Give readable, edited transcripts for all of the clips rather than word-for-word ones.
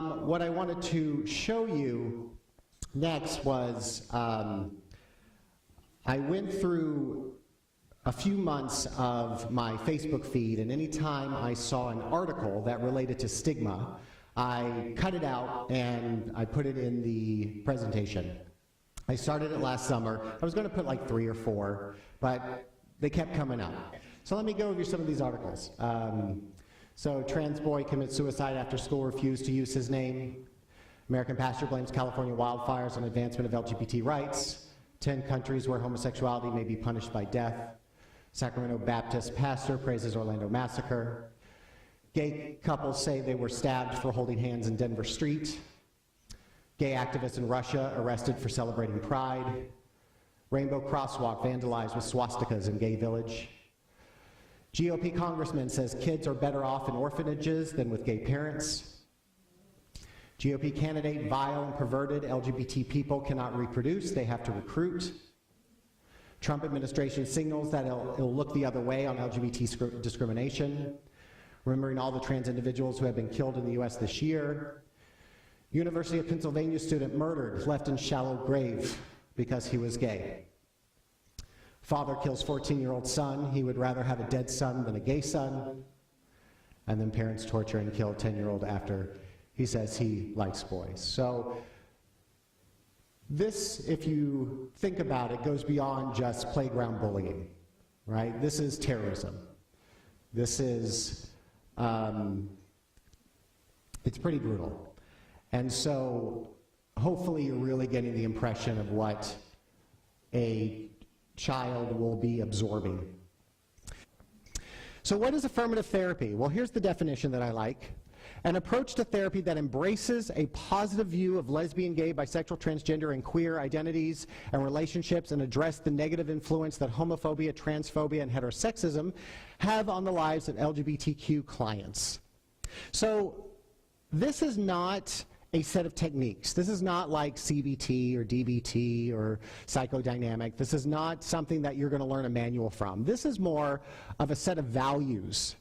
What I wanted to show you next was I went through a few months of my Facebook feed, and anytime I saw an article that related to stigma, I cut it out and I put it in the presentation. I started it last summer. I was going to put like 3 or 4, but they kept coming up. So let me go over some of these articles. So trans boy commits suicide after school refused to use his name. American pastor blames California wildfires on advancement of LGBT rights. 10 countries where homosexuality may be punished by death. Sacramento Baptist pastor praises Orlando massacre. Gay couples say they were stabbed for holding hands in Denver street. Gay activists in Russia arrested for celebrating Pride. Rainbow crosswalk vandalized with swastikas in gay village. GOP congressman says kids are better off in orphanages than with gay parents. GOP candidate, vile and perverted LGBT people cannot reproduce, they have to recruit. Trump administration signals that it'll look the other way on LGBT discrimination. Remembering all the trans individuals who have been killed in the US this year. University of Pennsylvania student murdered, left in shallow grave because he was gay. Father kills 14-year-old son. He would rather have a dead son than a gay son. And then parents torture and kill a 10-year-old after he says he likes boys. So this, if you think about it, goes beyond just playground bullying, right? This is terrorism. This is, it's pretty brutal. And so hopefully you're really getting the impression of what a child will be absorbing. So what is affirmative therapy? Well, here's the definition that I like. An approach to therapy that embraces a positive view of lesbian, gay, bisexual, transgender, and queer identities and relationships and address the negative influence that homophobia, transphobia, and heterosexism have on the lives of LGBTQ clients. So this is not a set of techniques. This is not like CBT or DBT or psychodynamic. This is not something that you're going to learn a manual from. This is more of a set of values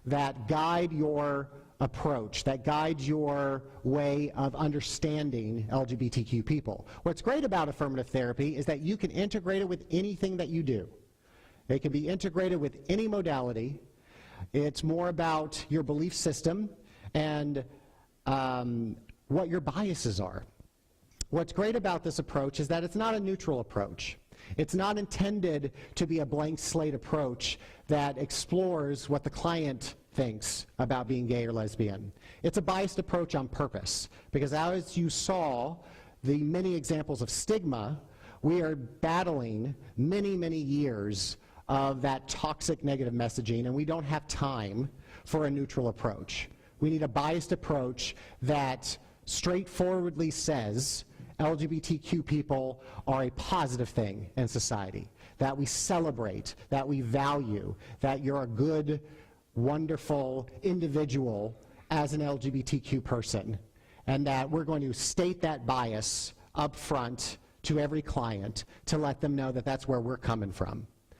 that guide your approach, that guides your way of understanding LGBTQ people. What's great about affirmative therapy is that you can integrate it with anything that you do. It can be integrated with any modality. It's more about your belief system and what your biases are. What's great about this approach is that it's not a neutral approach. It's not intended to be a blank slate approach that explores what the client thinks about being gay or lesbian. It's a biased approach on purpose, because as you saw the many examples of stigma, we are battling many, many years of that toxic negative messaging, and we don't have time for a neutral approach. We need a biased approach that straightforwardly says LGBTQ people are a positive thing in society, that we celebrate, that we value, that you're a good, wonderful individual as an LGBTQ person, and that we're going to state that bias up front to every client to let them know that that's where we're coming from.